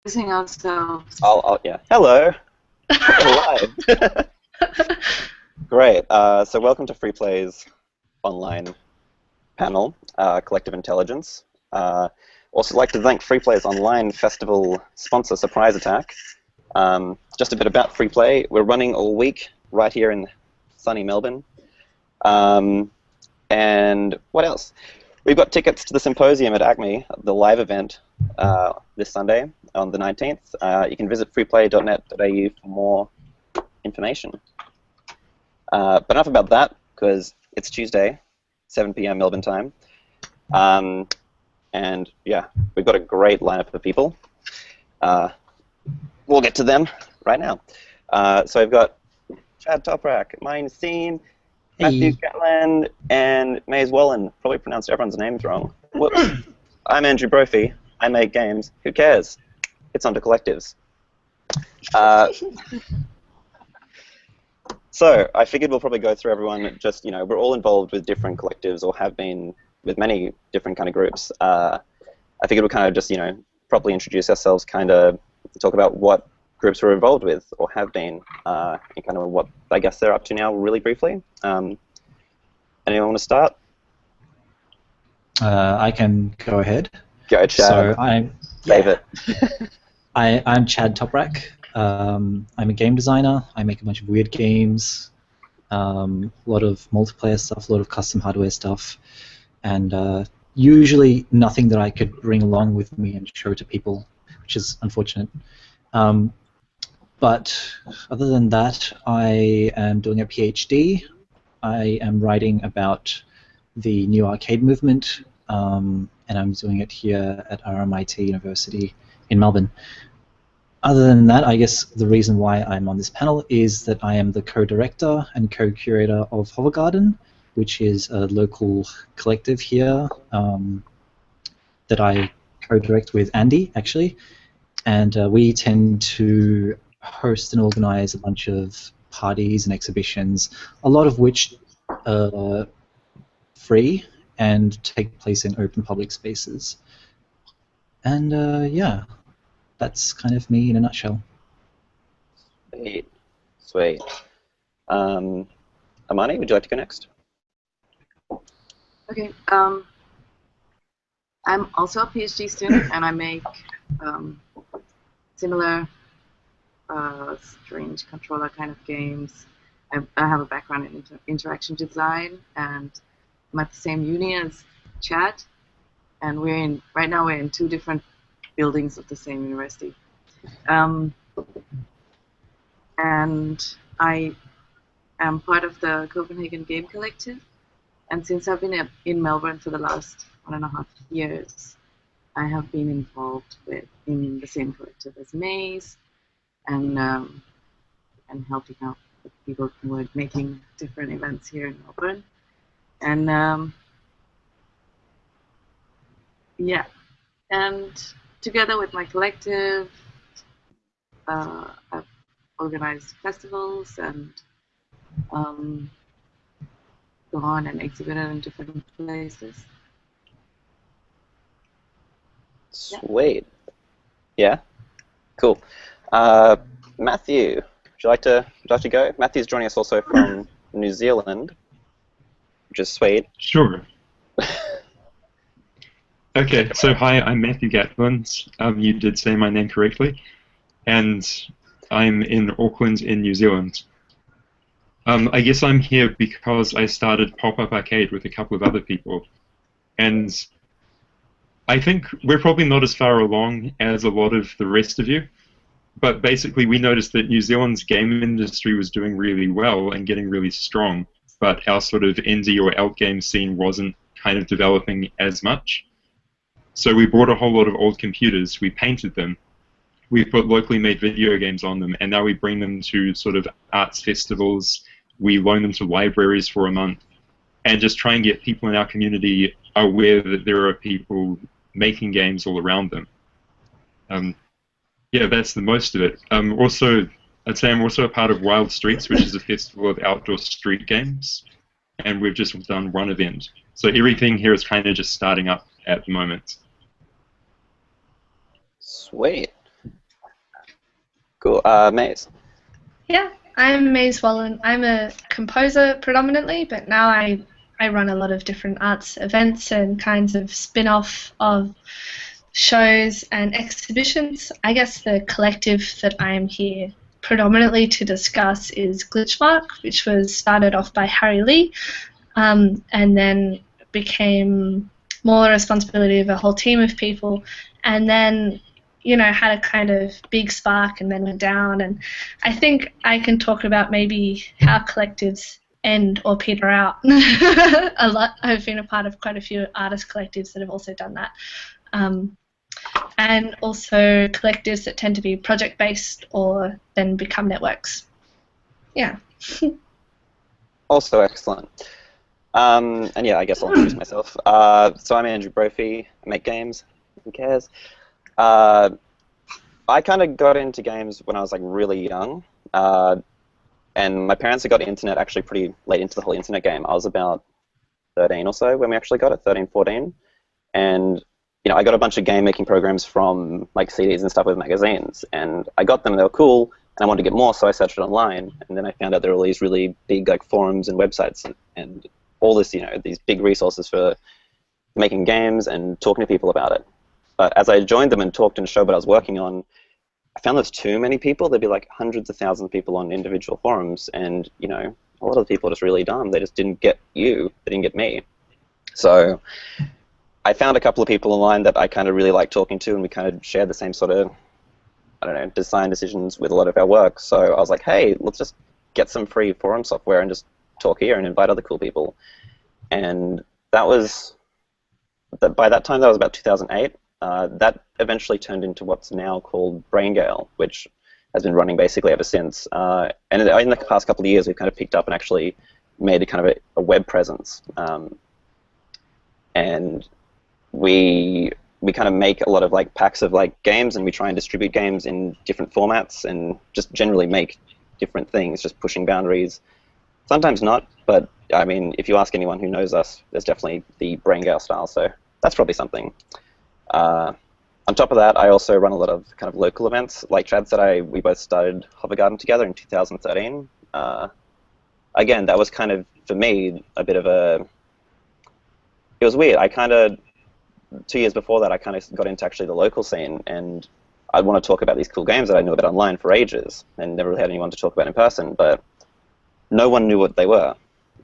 Introducing ourselves. Yeah. Hello. We're live. Great. So welcome to Free Play's online panel, Collective Intelligence. Also like to thank Free Play's online festival sponsor, Surprise Attack. Just a bit about Free Play. We're running all week right here in sunny Melbourne. And what else? We've got tickets to the symposium at Acme, the live event, this Sunday on the 19th. You can visit freeplay.net.au for more information. But enough about that, because it's Tuesday, 7 p.m. Melbourne time. And yeah, we've got a great lineup of people. We'll get to them right now. So I've got Chad Toprak, Mine Seam, Matthew Catlin, and Maze Wallen. Probably pronounced everyone's names wrong. Whoops. I'm Andrew Brophy. I make games. Who cares? It's under collectives. So I figured we'll probably go through everyone. Just, you know, we're all involved with different collectives or have been with many different kind of groups. I figured we'll kind of just, you know, properly introduce ourselves, kind of talk about what groups we're involved with or have been, and kind of what I guess they're up to now, really briefly. Anyone want to start? I can go ahead. Go, Chad. So Save it. I'm Chad Toprak. I'm a game designer. I make a bunch of weird games, a lot of multiplayer stuff, a lot of custom hardware stuff, and usually nothing that I could bring along with me and show to people, which is unfortunate. But other than that, I am doing a PhD. I am writing about the new arcade movement, and I'm doing it here at RMIT University in Melbourne. Other than that, I guess the reason why I'm on this panel is that I am the co-director and co-curator of Hover Garden, which is a local collective here that I co-direct with Andy, actually. And we tend to host and organize a bunch of parties and exhibitions, a lot of which are free and take place in open public spaces. And yeah, that's kind of me in a nutshell. Sweet. Sweet. Amani, would you like to go next? Okay. I'm also a PhD student, and I make similar strange controller kind of games. I have a background in interaction design, and I'm at the same uni as Chad, and right now we're in two different buildings of the same university. And I am part of the Copenhagen Game Collective, and since I've been in Melbourne for the last 1.5 years, I have been involved in the same collective as Maze, and helping out with people who are making different events here in Melbourne. And yeah, and together with my collective, I've organized festivals and gone and exhibited in different places. Sweet. Yeah? Cool. Matthew, would you like to go? Matthew's joining us also from New Zealand, which is sweet. Sure. Okay, so hi, I'm Matthew Gatlin. You did say my name correctly. And I'm in Auckland in New Zealand. I guess I'm here because I started Pop-Up Arcade with a couple of other people. And I think we're probably not as far along as a lot of the rest of you, but basically we noticed that New Zealand's game industry was doing really well and getting really strong, but our sort of indie or alt game scene wasn't kind of developing as much. So we bought a whole lot of old computers, we painted them, we put locally made video games on them, and now we bring them to sort of arts festivals, we loan them to libraries for a month, and just try and get people in our community aware that there are people making games all around them. Yeah, that's the most of it. Also, I'd say I'm also a part of Wild Streets, which is a festival of outdoor street games, and we've just done one event. So everything here is kind of just starting up at the moment. Sweet. Cool. Maze. Yeah, I'm Maze Wallen. I'm a composer predominantly, but now I run a lot of different arts events and kinds of spin-off of shows and exhibitions. I guess the collective that I'm here predominantly to discuss is Glitchmark, which was started off by Harry Lee, and then became more the responsibility of a whole team of people, and then had a kind of big spark and then went down. And I think I can talk about maybe how collectives end or peter out a lot. I've been a part of quite a few artist collectives that have also done that. And also collectives that tend to be project-based or then become networks. Yeah. Also excellent. And yeah, I guess I'll introduce myself. So I'm Andrew Brophy. I make games. Who cares? I kind of got into games when I was like really young. And my parents had got internet actually pretty late into the whole internet game. I was about 13 or so when we actually got it, 13, 14. And I got a bunch of game-making programs from like CDs and stuff with magazines, and I got them, they were cool, and I wanted to get more, so I searched it online, and then I found out there were all these really big like forums and websites and all this, these big resources for making games and talking to people about it. But as I joined them and talked and showed what I was working on, I found there's too many people. There'd be like hundreds of thousands of people on individual forums, and a lot of the people are just really dumb. They just didn't get you, they didn't get me. So I found a couple of people online that I kind of really liked talking to, and we kind of shared the same sort of, design decisions with a lot of our work. So I was like, hey, let's just get some free forum software and just talk here and invite other cool people. And that was, by that time, that was about 2008. That eventually turned into what's now called BrainGale, which has been running basically ever since. And in the past couple of years, we've kind of picked up and actually made a kind of a web presence. And we kind of make a lot of like packs of like games, and we try and distribute games in different formats and just generally make different things, just pushing boundaries. Sometimes not, but I mean, if you ask anyone who knows us, there's definitely the BrainGale style, so that's probably something. On top of that, I also run a lot of kind of local events. Like Chad said, we both started Hovergarden together in 2013. Again, that was kind of, for me, a bit of a... It was weird. I kind of... 2 years before that, I kind of got into actually the local scene, and I'd want to talk about these cool games that I knew about online for ages, and never really had anyone to talk about in person, but no one knew what they were,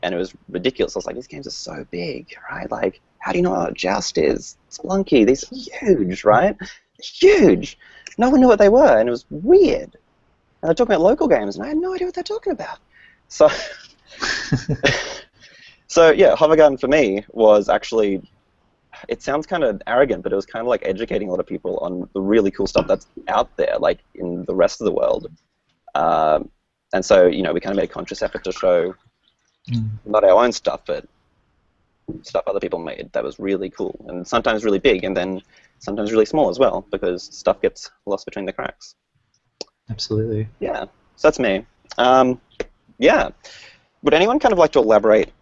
and it was ridiculous. I was like, these games are so big, right? Like, how do you know what Joust is? Splunky, these are huge, right? Huge! No one knew what they were, and it was weird. And they're talking about local games, and I had no idea what they're talking about. So, so yeah, Hovergarden for me was actually... It sounds kind of arrogant, but it was kind of like educating a lot of people on the really cool stuff that's out there, like in the rest of the world. And so, we kind of made a conscious effort to show not our own stuff, but stuff other people made that was really cool, and sometimes really big, and then sometimes really small as well, because stuff gets lost between the cracks. Absolutely. Yeah, so that's me. Yeah. Would anyone kind of like to elaborate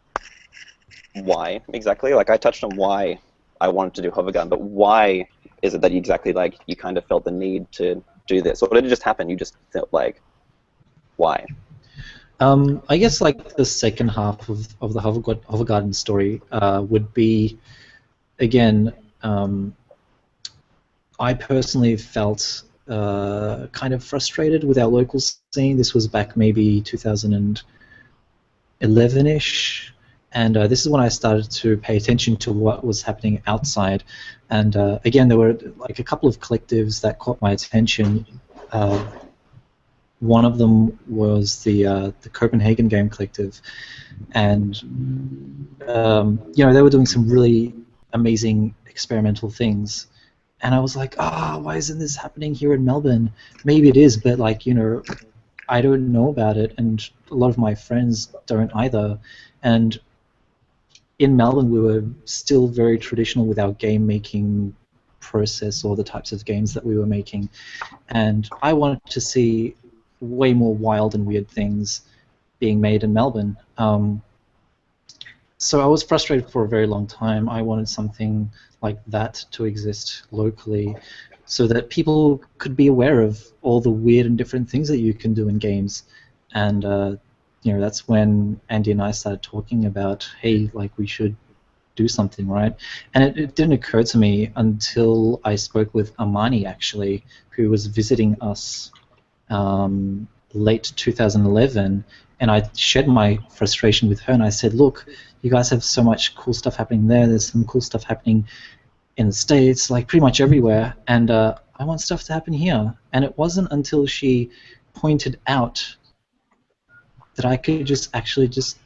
why exactly? Like, I touched on why I wanted to do Hovergarden, but why is it that you kind of felt the need to do this? Or did it just happen? You just felt like, why? I guess like the second half of the Hovergarden story would be, again, I personally felt kind of frustrated with our local scene. This was back maybe 2011-ish. And this is when I started to pay attention to what was happening outside. And again, there were like a couple of collectives that caught my attention. One of them was the Copenhagen Game Collective, and they were doing some really amazing experimental things. And I was like, why isn't this happening here in Melbourne? Maybe it is, but like I don't know about it, and a lot of my friends don't either. And in Melbourne, we were still very traditional with our game-making process or the types of games that we were making. And I wanted to see way more wild and weird things being made in Melbourne. So I was frustrated for a very long time. I wanted something like that to exist locally. so that people could be aware of all the weird and different things that you can do in games. And that's when Andy and I started talking about, hey, like, we should do something, right? And it didn't occur to me until I spoke with Amani, actually, who was visiting us late 2011, and I shared my frustration with her, and I said, look, you guys have so much cool stuff happening there, there's some cool stuff happening in the States, like pretty much everywhere, and I want stuff to happen here. And it wasn't until she pointed out that I could just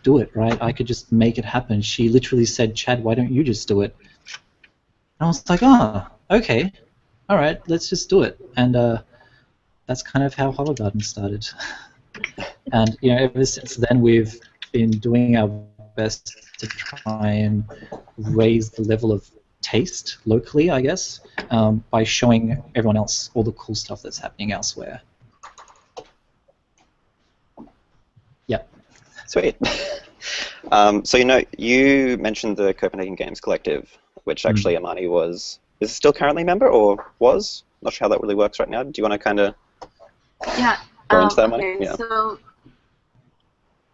do it, right? I could just make it happen. She literally said, Chad, why don't you just do it? And I was like, oh, okay, all right, let's just do it. And that's kind of how Hollow Garden started. And ever since then, we've been doing our best to try and raise the level of taste locally, I guess, by showing everyone else all the cool stuff that's happening elsewhere. Yep. Sweet. So you mentioned the Copenhagen Games Collective, which actually Amani is still currently a member, or was? Not sure how that really works right now. Do you want to kind of go into that, Amani? Okay, Yeah. so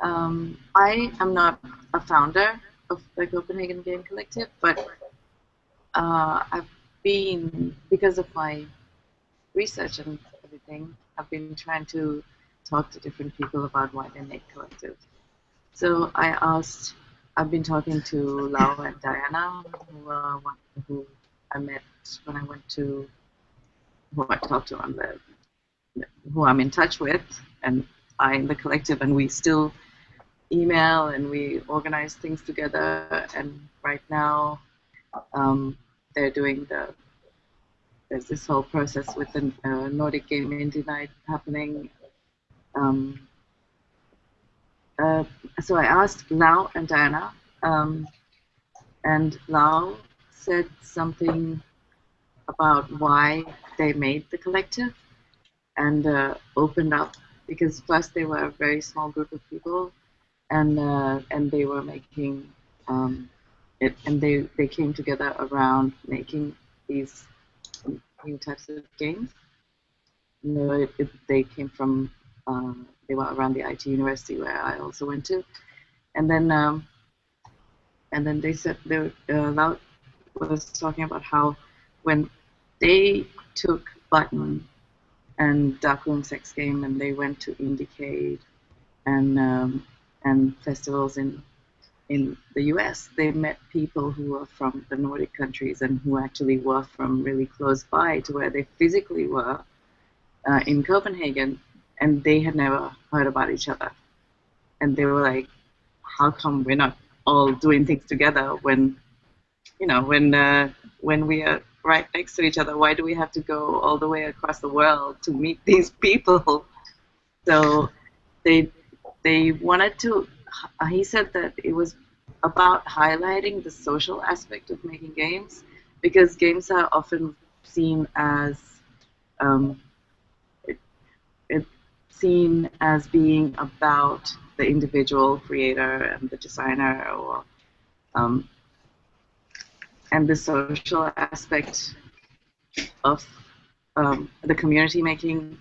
I am not a founder of the Copenhagen Game Collective, but I've been, because of my research and everything, I've been trying to talk to different people about why they make collectives. So I've been talking to Lau and Diana, who I met when I went to, who I talked to on who I'm in touch with, and in the collective, and we still email and we organize things together. And right now, they're doing there's this whole process with the Nordic Game Indie Night happening. So I asked Lau and Diana, and Lau said something about why they made the collective, and opened up, because first they were a very small group of people, and they were making it, and they came together around making these new types of games. They came from they were around the IT university where I also went to, and then they said Lau was talking about how when they took Button and Darkroom Sex Game and they went to Indiecade and festivals in the US, they met people who were from the Nordic countries and who actually were from really close by to where they physically were in Copenhagen, and they had never heard about each other. And they were like, how come we're not all doing things together when we are right next to each other? Why do we have to go all the way across the world to meet these people? So they wanted to, he said that it was about highlighting the social aspect of making games, because games are often seen as being about the individual creator and the designer, or and the social aspect of the community making,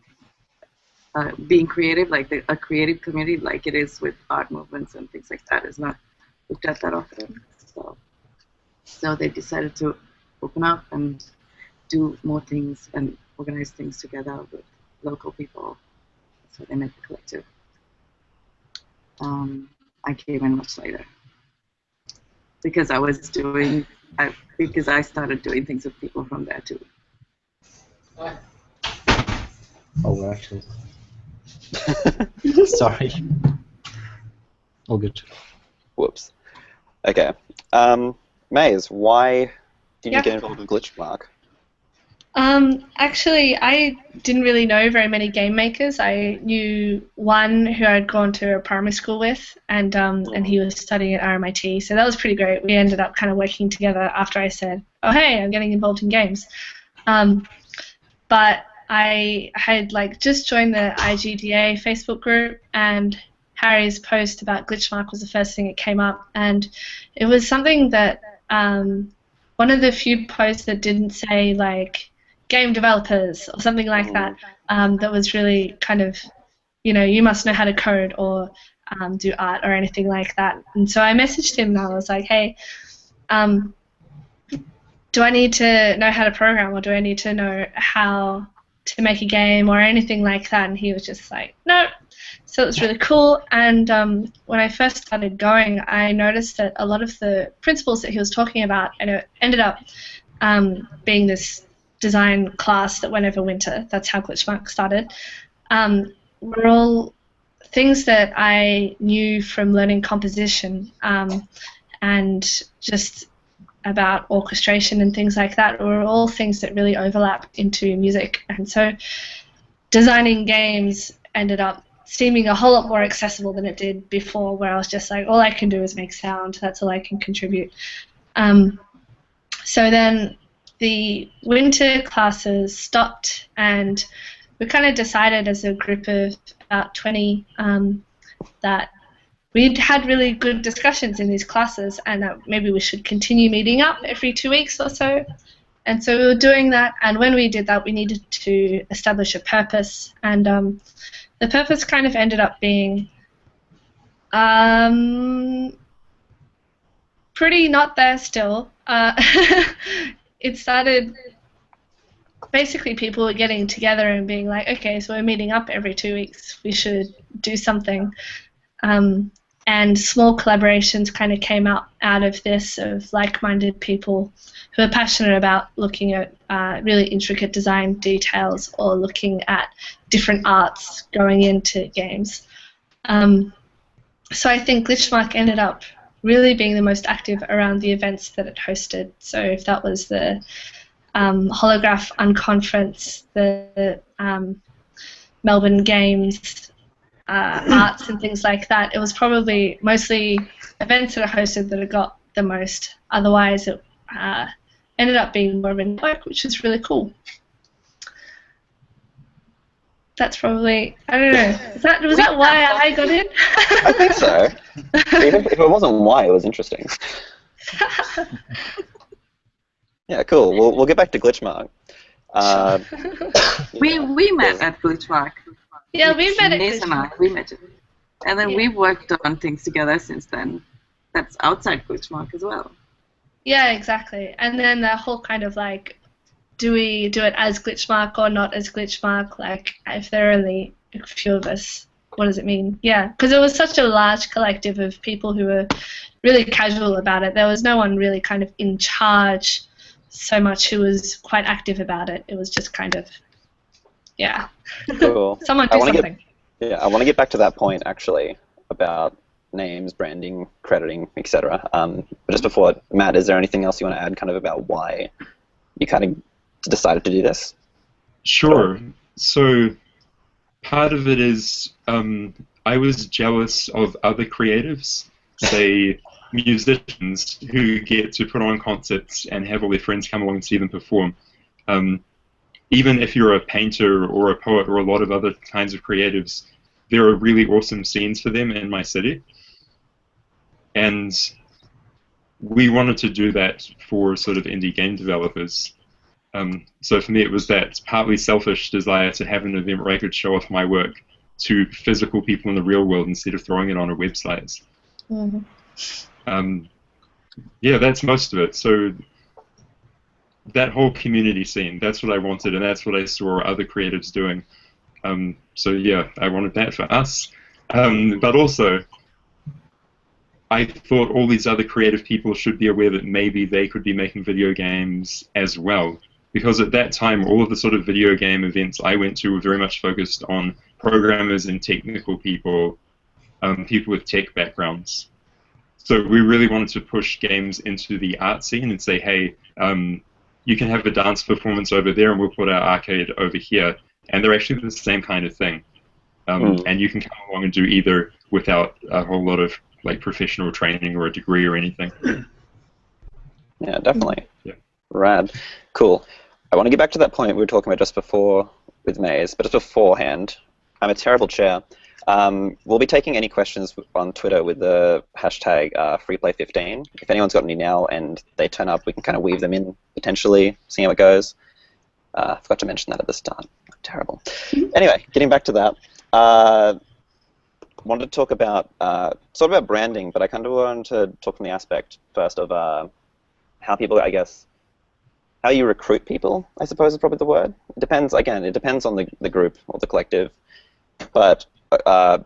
being creative, like a creative community, like it is with art movements and things like that, is not looked at that often. So they decided to open up and do more things and organize things together with local people. So they made the collective. I came in much later because I started doing things with people from there too. Oh, actually. Sorry. All good. Whoops. Okay. Maze, why did you get involved with Glitchmark? Actually, I didn't really know very many game makers. I knew one who I'd gone to a primary school with, and he was studying at RMIT, so that was pretty great. We ended up kind of working together after I said, oh, hey, I'm getting involved in games. But I had just joined the IGDA Facebook group, and Harry's post about Glitchmark was the first thing that came up, and it was something that one of the few posts that didn't say game developers or something like that. That was really kind of, you must know how to code or do art or anything like that. And so I messaged him and I was like, hey, do I need to know how to program, or do I need to know how to make a game or anything like that? And he was just like, no. So it was really cool. And when I first started going, I noticed that a lot of the principles that he was talking about, and it ended up being this design class that went over winter. That's how Glitchmark started. Were all things that I knew from learning composition and just about orchestration and things like that were all things that really overlap into music. And so designing games ended up seeming a whole lot more accessible than it did before, where I was just like, all I can do is make sound, that's all I can contribute. So then the winter classes stopped, and we kind of decided as a group of about 20 that we'd had really good discussions in these classes, and that maybe we should continue meeting up every 2 weeks or so. And so we were doing that, and when we did that, we needed to establish a purpose, and the purpose kind of ended up being pretty not there still. It started, basically people were getting together and being like, okay, so we're meeting up every 2 weeks, we should do something. And small collaborations kind of came out of this, of like-minded people who are passionate about looking at really intricate design details or looking at different arts going into games. So I think Glitchmark ended up really being the most active around the events that it hosted. So if that was the Holograph Unconference, the Melbourne Games, arts and things like that, it was probably mostly events that are hosted that it got the most. Otherwise, it ended up being more of a network, which is really cool. That's probably, I don't know, was that why I got in? I think so. Even if it wasn't why, it was interesting. Yeah, cool. We'll get back to Glitchmark. We met at Glitchmark. Yeah, we met at Glitchmark. We met, and then we've worked on things together since then. That's outside Glitchmark as well. Yeah, exactly. And then the whole kind of like, do we do it as Glitchmark or not as Glitchmark? Like, if there are only a few of us, what does it mean? Yeah, because it was such a large collective of people who were really casual about it. There was no one really kind of in charge so much who was quite active about it. It was just kind of, yeah. Cool. Someone do something. I want to get back to that point, actually, about names, branding, crediting, etc. But just before, Matt, is there anything else you want to add kind of about why you kind of decided to do this? Sure. So part of it is I was jealous of other creatives, say musicians, who get to put on concerts and have all their friends come along and see them perform. Even if you're a painter or a poet or a lot of other kinds of creatives, there are really awesome scenes for them in my city. And we wanted to do that for sort of indie game developers. So for me it was that partly selfish desire to have an event where I could show off my work to physical people in the real world instead of throwing it on a website. Yeah, that's most of it. So that whole community scene, that's what I wanted, and that's what I saw other creatives doing. So yeah, I wanted that for us. But also, I thought all these other creative people should be aware that maybe they could be making video games as well. Because at that time, all of the sort of video game events I went to were very much focused on programmers and technical people, people with tech backgrounds. So we really wanted to push games into the art scene and say, hey, you can have a dance performance over there and we'll put our arcade over here. And they're actually the same kind of thing. And you can come along and do either without a whole lot of like professional training or a degree or anything. Yeah, definitely. Yeah. Rad. Cool. I want to get back to that point we were talking about just before with Maze, but just beforehand, I'm a terrible chair. We'll be taking any questions on Twitter with the hashtag FreePlay15. If anyone's got any now and they turn up, we can kind of weave them in potentially, see how it goes. I forgot to mention that at the start. Terrible. Anyway, getting back to that. Wanted to talk about sort of about branding, but I kind of wanted to talk from the aspect first of how people, I guess, how you recruit people, I suppose is probably the word. It depends, again, it depends on the group or the collective, but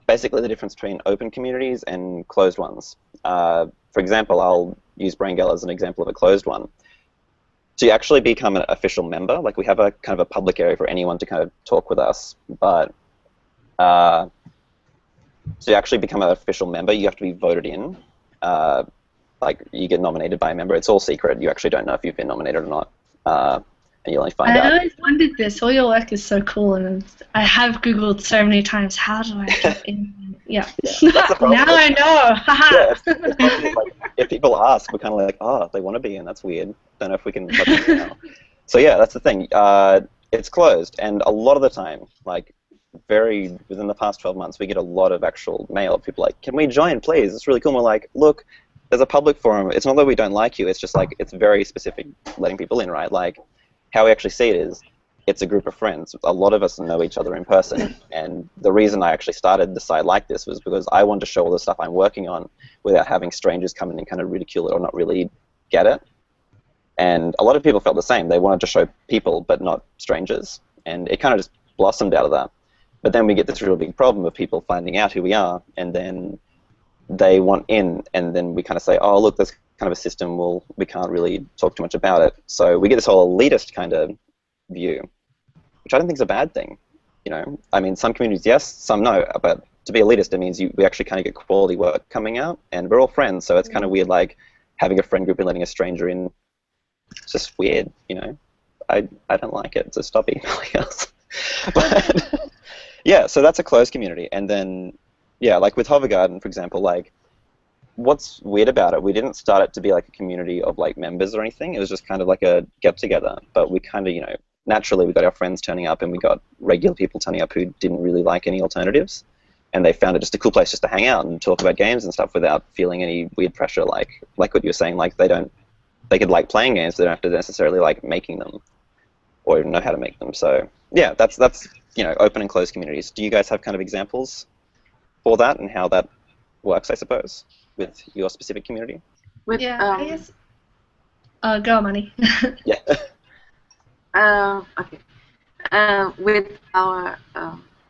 basically the difference between open communities and closed ones. For example, I'll use BrainGale as an example of a closed one. To actually become an official member, like we have a kind of a public area for anyone to kind of talk with us, but to actually become an official member, you have to be voted in. Like you get nominated by a member. It's all secret. You actually don't know if you've been nominated or not, and you only find out. I always wondered this. All your work is so cool, and I have Googled so many times. How do I get in? Yeah. Now I know. Yeah, it's like, if people ask, we're kind of like, oh, they want to be in. That's weird. Don't know if we can let them know. So yeah, that's the thing. It's closed, and a lot of the time, like within the past 12 months, we get a lot of actual mail. People like, can we join, please? It's really cool. And we're like, look, there's a public forum. It's not that we don't like you. It's just like it's very specific, letting people in, right? Like how we actually see it is, it's a group of friends. A lot of us know each other in person, and the reason I actually started the site like this was because I wanted to show all the stuff I'm working on without having strangers come in and kind of ridicule it or not really get it. And a lot of people felt the same. They wanted to show people, but not strangers, and it kind of just blossomed out of that. But then we get this real big problem of people finding out who we are, and then they want in, and then we kind of say, oh, look, there's kind of a system, well, we can't really talk too much about it. So we get this whole elitist kind of view, which I don't think is a bad thing. You know, I mean, some communities, yes, some no, but to be elitist, it means we actually kind of get quality work coming out, and we're all friends, so it's kind of weird, like, having a friend group and letting a stranger in. It's just weird, you know. I don't like it, so stop emailing us. But yeah, so that's a closed community. And then, yeah, like with Hovergarden, for example, like, what's weird about it, we didn't start it to be like a community of like members or anything. It was just kind of like a get-together. But we kind of, you know, naturally we got our friends turning up, and we got regular people turning up who didn't really like any alternatives. And they found it just a cool place just to hang out and talk about games and stuff without feeling any weird pressure, like what you were saying, like they could like playing games, they don't have to necessarily like making them or even know how to make them. So yeah, that's you know, open and closed communities. Do you guys have kind of examples for that and how that works, I suppose, with your specific community? Yeah, I guess. Go, Money. Yeah. Okay.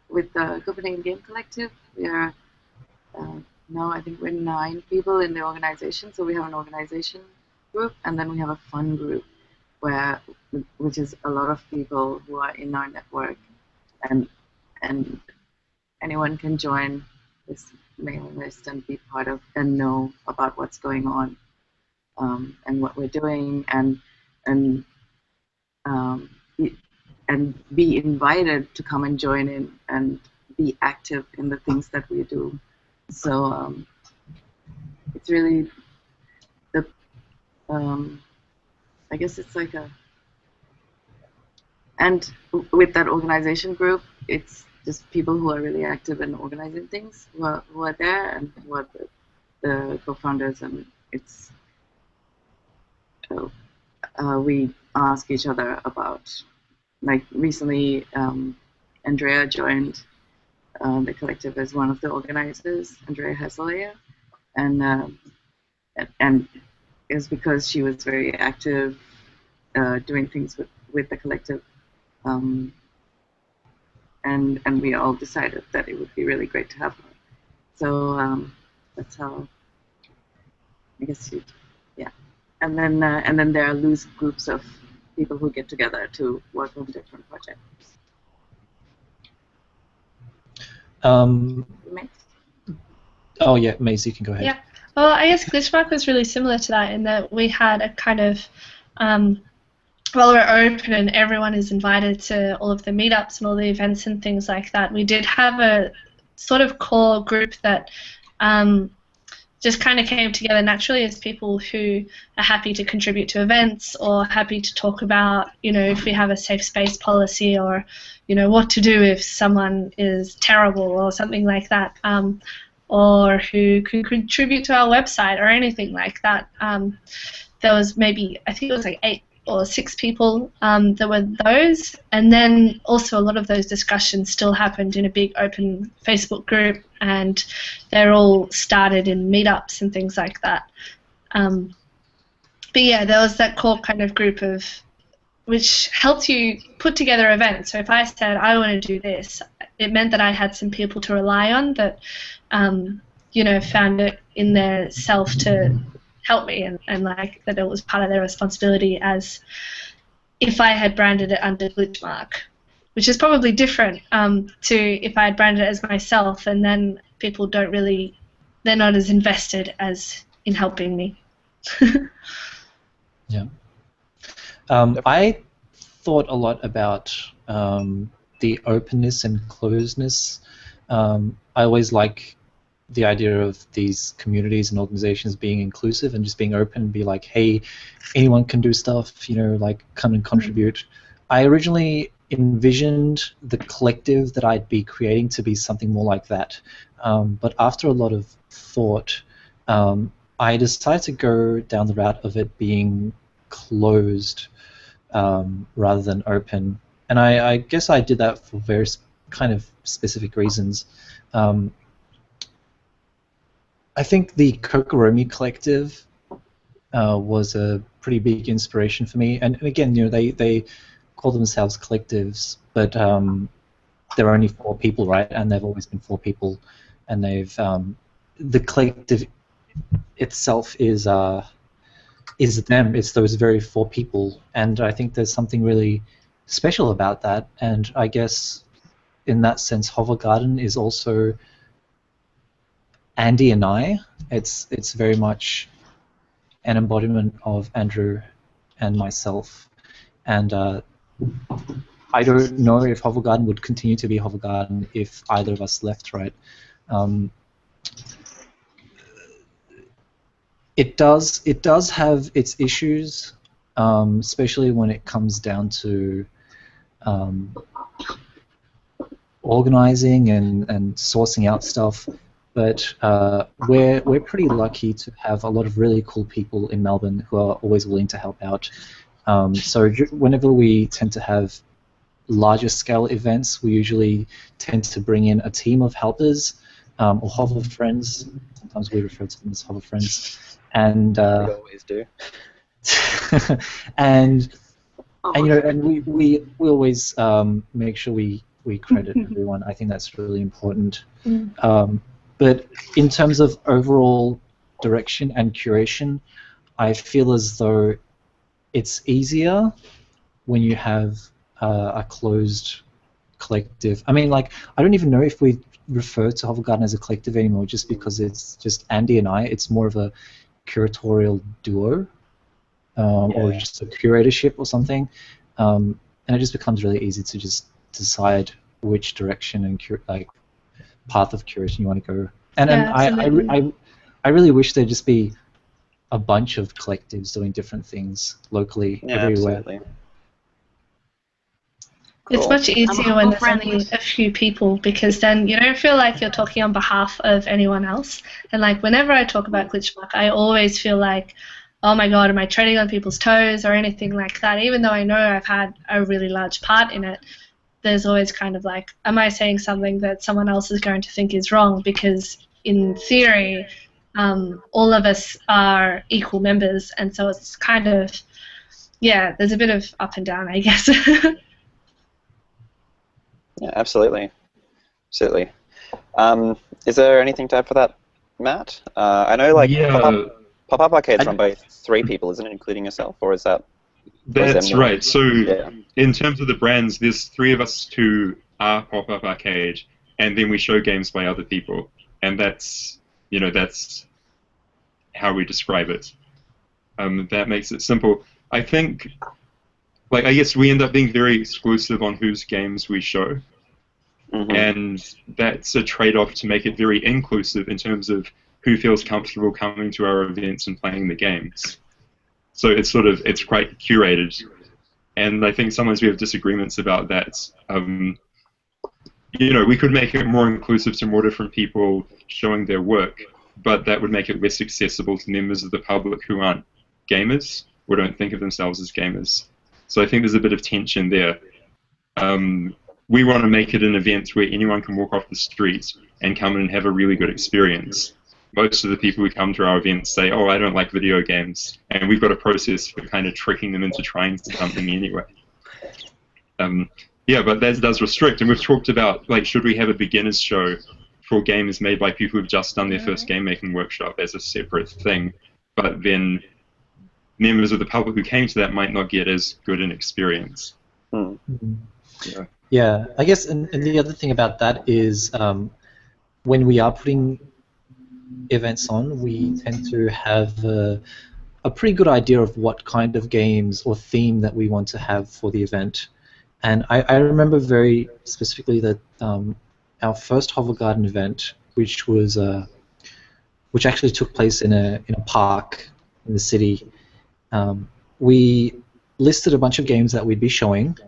With the Copenhagen Game Collective, we are now I think we're 9 people in the organization. So we have an organization group, and then we have a fun group, which is a lot of people who are in our network, and anyone can join this mailing list and be part of and know about what's going on, and what we're doing, and be invited to come and join in and be active in the things that we do. So it's really I guess it's like and with that organization group, it's just people who are really active in organizing things who are there, and who are the co-founders, and it's we ask each other about, like recently Andrea joined the collective as one of the organizers, Andrea Hesselaya, and it was because she was very active doing things with the collective, and we all decided that it would be really great to have her. So that's how, I guess, yeah. And then there are loose groups of people who get together to work on different projects. Oh yeah, Maisie, you can go ahead. Yeah. Well, I guess Glitchmark was really similar to that in that we had a kind of, while we're open and everyone is invited to all of the meetups and all the events and things like that, we did have a sort of core group that just kind of came together naturally as people who are happy to contribute to events, or happy to talk about, you know, if we have a safe space policy, or, you know, what to do if someone is terrible or something like that, or who can contribute to our website or anything like that. There was maybe, I think it was like or 6 people that were those, and then also a lot of those discussions still happened in a big open Facebook group, and they're all started in meetups and things like that. But yeah, there was that core kind of group of which helped you put together events. So if I said I want to do this, it meant that I had some people to rely on that, you know, found it in their self to help me, and like that it was part of their responsibility, as if I had branded it under Glitchmark, which is probably different to if I had branded it as myself, and then people don't really, they're not as invested as in helping me. Yeah. I thought a lot about the openness and closedness. I always like the idea of these communities and organizations being inclusive and just being open and be like, hey, anyone can do stuff, you know, like come and contribute. I originally envisioned the collective that I'd be creating to be something more like that. But after a lot of thought, I decided to go down the route of it being closed rather than open. And I guess I did that for various kind of specific reasons. I think the Kokoromi Collective was a pretty big inspiration for me. And again, you know, they call themselves collectives, but they're only 4 people, right? And they've always been 4 people. And they've the collective itself is them. It's those very 4 people, and I think there's something really special about that. And I guess in that sense, Hover Garden is also Andy and I. It's very much an embodiment of Andrew and myself. And I don't know if Hover Garden would continue to be Hover Garden if either of us left, right? It does have its issues, especially when it comes down to organizing and sourcing out stuff. But we're pretty lucky to have a lot of really cool people in Melbourne who are always willing to help out. So whenever we tend to have larger scale events, we usually tend to bring in a team of helpers or hover friends. Sometimes we refer to them as hover friends. And we always do. and you know, and we always make sure we credit everyone. I think that's really important. But in terms of overall direction and curation, I feel as though it's easier when you have a closed collective. I mean, like, I don't even know if we refer to Hover Garden as a collective anymore, just because it's just Andy and I. It's more of a curatorial duo, or just a curatorship or something, and it just becomes really easy to just decide which direction and like path of curation you want to go. And I really wish there'd just be a bunch of collectives doing different things locally everywhere. Absolutely. It's Cool. much easier when there's only a few people, because then you don't feel like you're talking on behalf of anyone else. And like whenever I talk about Glitchmark, I always feel like, oh my god, am I treading on people's toes or anything like that? Even though I know I've had a really large part in it, there's always kind of like, am I saying something that someone else is going to think is wrong? Because in theory, all of us are equal members, and so it's kind of, yeah, there's a bit of up and down, I guess. Yeah, absolutely. Absolutely. Is there anything to add for that, Matt? I know, like, Pop-Up Arcade's run by 3 people, isn't it, including yourself, or is that... That's right. So in terms of the brands, there's 3 of us who are Pop-Up Arcade, and then we show games by other people, and that's, you know, that's how we describe it. That makes it simple. I think, like, I guess we end up being very exclusive on whose games we show, and that's a trade-off to make it very inclusive in terms of who feels comfortable coming to our events and playing the games. So it's sort of, it's quite curated, and I think sometimes we have disagreements about that. You know, we could make it more inclusive to more different people showing their work, but that would make it less accessible to members of the public who aren't gamers. or don't think of themselves as gamers. So I think there's a bit of tension there. We want to make it an event where anyone can walk off the street and come in and have a really good experience. Most of the people who come to our events say, oh, I don't like video games, and we've got a process for kind of tricking them into trying something anyway. Yeah, but that does restrict, and we've talked about, like, should we have a beginner's show for games made by people who've just done their first game-making workshop as a separate thing, but then members of the public who came to that might not get as good an experience. Yeah, I guess, and the other thing about that is when we are putting events on, we tend to have a pretty good idea of what kind of games or theme that we want to have for the event. And I remember very specifically that our first Hovel Garden event, which actually took place in a park in the city, we listed a bunch of games that we'd be showing.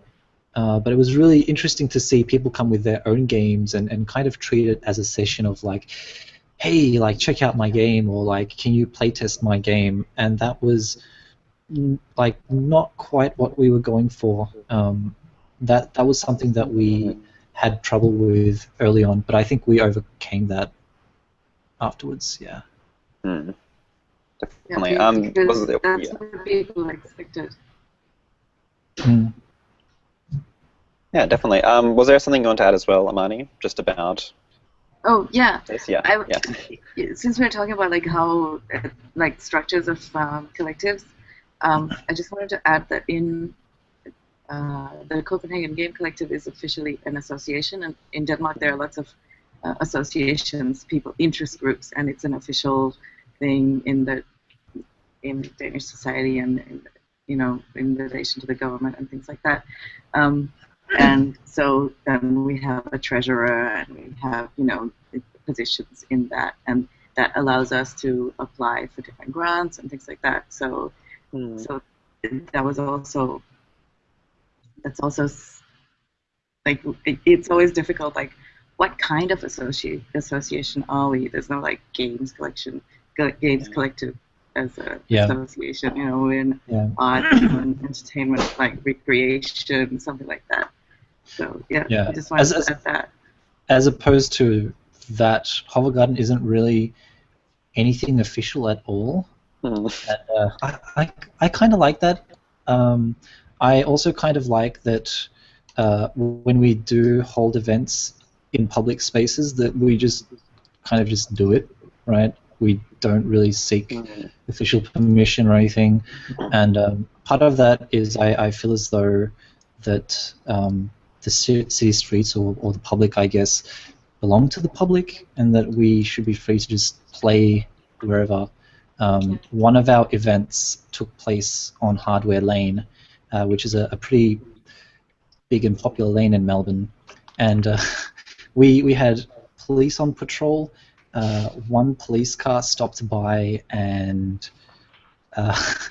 But it was really interesting to see people come with their own games and kind of treat it as a session of like, hey, like check out my game, or like, can you playtest my game? And that was like not quite what we were going for. That was something that we had trouble with early on, but I think we overcame that afterwards. Yeah. Definitely. Because that's what people expected. Yeah, definitely. Was there something you want to add as well, Amani, just about? Oh yeah. This? Yeah. Since we're talking about like how like structures of collectives, I just wanted to add that in the Copenhagen Game Collective is officially an association, and in Denmark there are lots of associations, interest groups, and it's an official thing in Danish society and in relation to the government and things like that. And so then we have a treasurer, and we have positions in that, and that allows us to apply for different grants and things like that. So that's also like it's always difficult. Like, what kind of association are we? There's no like games collective as a association. We're in art and entertainment, like recreation, something like that. So I just wanted to add that. As opposed to that, Hovel Garden isn't really anything official at all. And, I kind of like that. I also kind of like that when we do hold events in public spaces, that we just kind of just do it, right? We don't really seek official permission or anything. And part of that is I feel as though that the city streets or the public, I guess, belong to the public, and that we should be free to just play wherever. One of our events took place on Hardware Lane, which is a pretty big and popular lane in Melbourne, and we had police on patrol. One police car stopped by and was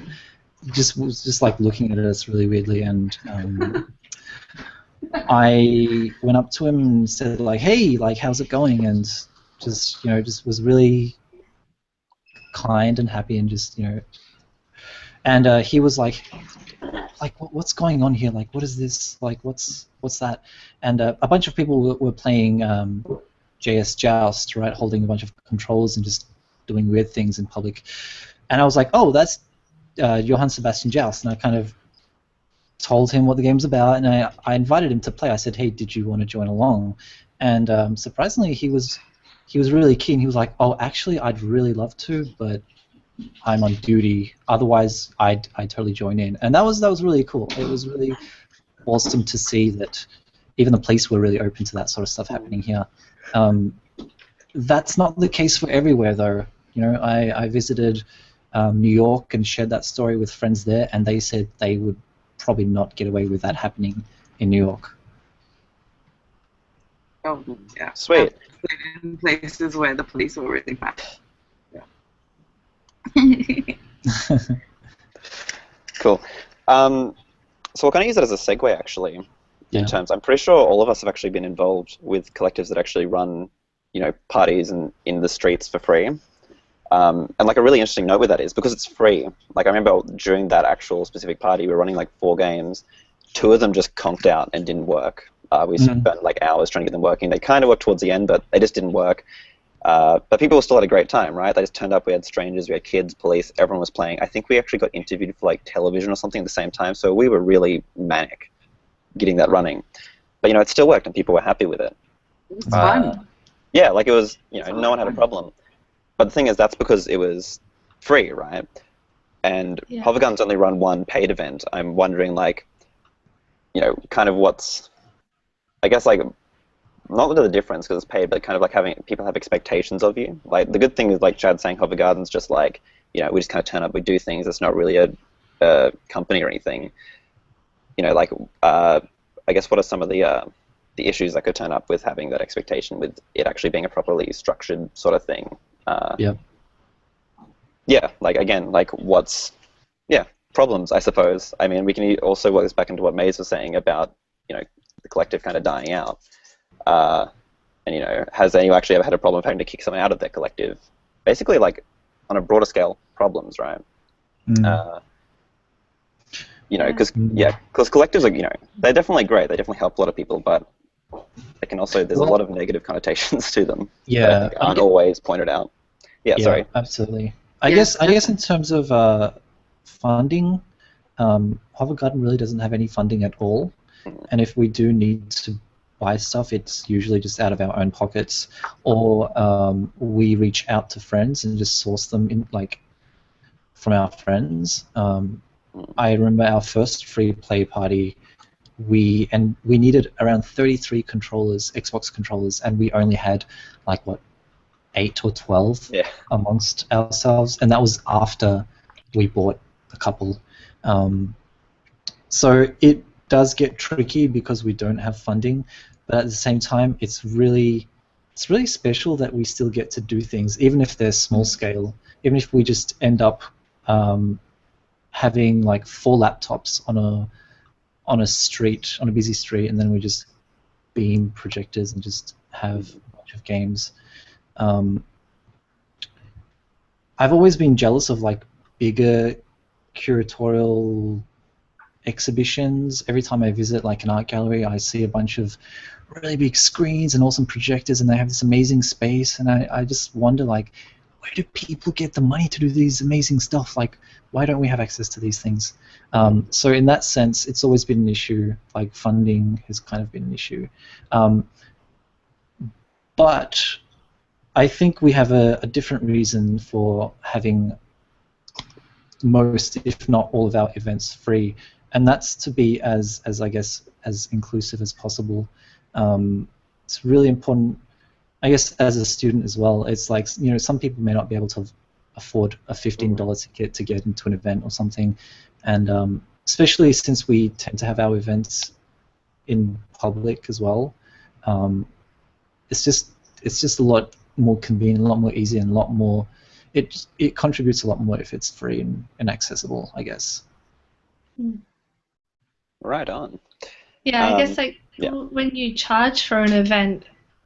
just like looking at us really weirdly, and I went up to him and said like, "Hey, like, how's it going?" And just was really kind and happy, and and he was like, what's going on here? Like, what is this? Like, what's that? And a bunch of people were playing JS Joust, right, holding a bunch of controllers and just doing weird things in public. And I was like, oh, that's Johann Sebastian Joust, and I kind of told him what the game's about, and I invited him to play. I said, hey, did you want to join along? And surprisingly, he was really keen. He was like, oh, actually, I'd really love to, but I'm on duty. Otherwise, I'd totally join in. And that was really cool. It was really awesome to see that even the police were really open to that sort of stuff happening here. That's not the case for everywhere, though. I visited New York and shared that story with friends there, and they said they would probably not get away with that happening in New York. Oh, yeah. Sweet. In places where the police were really bad. Yeah. Cool. So we'll kind of use it as a segue, actually. Yeah. In terms, I'm pretty sure all of us have actually been involved with collectives that actually run, parties in the streets for free. And like a really interesting note with that is because it's free. Like I remember during that actual specific party, we were running like 4 games. 2 of them just conked out and didn't work. We spent like hours trying to get them working. They kind of worked towards the end, but they just didn't work. But people still had a great time, right? They just turned up. We had strangers, we had kids, police. Everyone was playing. I think we actually got interviewed for like television or something at the same time. So we were really manic getting that running. But it still worked, and people were happy with it. It's fun. Yeah, like it was. No one had a problem. But the thing is, that's because it was free, right? And Hovergun's only run 1 paid event. I'm wondering, like, kind of what's, I guess, like, not the difference because it's paid, but kind of like having people have expectations of you. Like, the good thing is, like Chad saying, Hovergarden's just like, we just kind of turn up, we do things. It's not really a company or anything. Like, I guess what are some of the issues that could turn up with having that expectation, with it actually being a properly structured sort of thing? Yeah, like again, like what's problems, I suppose. I mean, we can also work this back into what Maze was saying about the collective kind of dying out. And has anyone actually ever had a problem of having to kick someone out of their collective? Basically, like on a broader scale, problems, right? Because collectives are they're definitely great. They definitely help a lot of people, but they can also there's a lot of negative connotations to them. Yeah, that I think aren't always pointed out. Yeah, sorry. Absolutely. I guess in terms of funding, Hovergarden really doesn't have any funding at all, and if we do need to buy stuff, it's usually just out of our own pockets, or we reach out to friends and just source them in from our friends. I remember our first free play party. We needed around 33 controllers, Xbox controllers, and we only had 8 or 12 amongst ourselves, and that was after we bought a couple. So it does get tricky because we don't have funding, but at the same time, it's really special that we still get to do things, even if they're small scale. Even if we just end up having 4 laptops on a busy street, and then we just beam projectors and just have a bunch of games. I've always been jealous of bigger curatorial exhibitions. Every time I visit an art gallery, I see a bunch of really big screens and awesome projectors, and they have this amazing space, and I just wonder where do people get the money to do these amazing stuff? Why don't we have access to these things? So in that sense, it's always been an issue. Funding has kind of been an issue. But I think we have a different reason for having most, if not all, of our events free, and that's to be as I guess as inclusive as possible. It's really important, I guess, as a student as well. It's some people may not be able to afford a $15 ticket to get into an event or something, and especially since we tend to have our events in public as well, it's just a lot more convenient, a lot more easy, and a lot more. It contributes a lot more if it's free and accessible, I guess. Right on. Yeah, I guess when you charge for an event,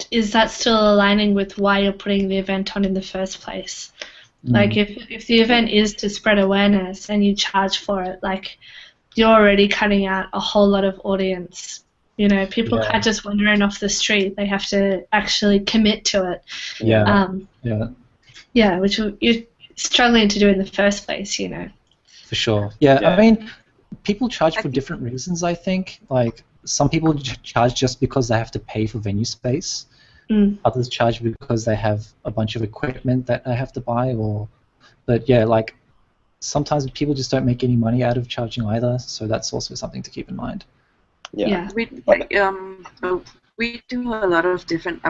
is that still aligning with why you're putting the event on in the first place? If the event is to spread awareness and you charge for it, you're already cutting out a whole lot of audience. People can't just wander in off the street. They have to actually commit to it. Which you're struggling to do in the first place, For sure. Yeah, I mean, people charge for different reasons, I think. Some people charge just because they have to pay for venue space. Others charge because they have a bunch of equipment that they have to buy. But sometimes people just don't make any money out of charging either, so that's also something to keep in mind. Yeah. We do a lot of different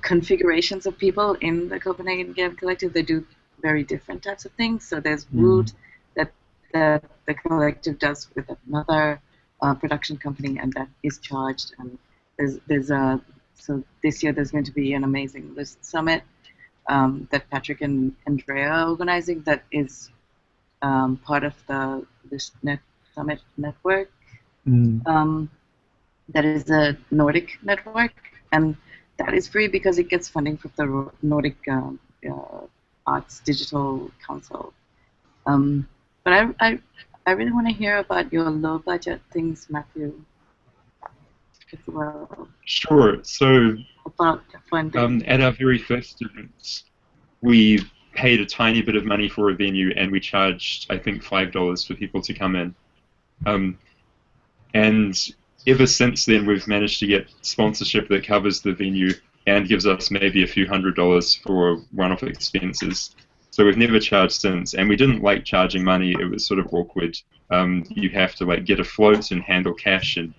configurations of people in the Copenhagen Game Collective. They do very different types of things. So there's Wood that the collective does with another production company, and that is charged. And so this year there's going to be an amazing list summit that Patrick and Andrea are organizing. That is part of the List Summit network. That is a Nordic network, and that is free because it gets funding from the Nordic Arts Digital Council. But I really want to hear about your low budget things, Matthew. As well. Sure. So About funding. at our very first events, we paid a tiny bit of money for a venue, and we charged, I think, $5 for people to come in. And ever since then, we've managed to get sponsorship that covers the venue and gives us maybe a few $100s for one-off expenses. So we've never charged since, and we didn't like charging money. It was sort of awkward. You have to like get a float and handle cash and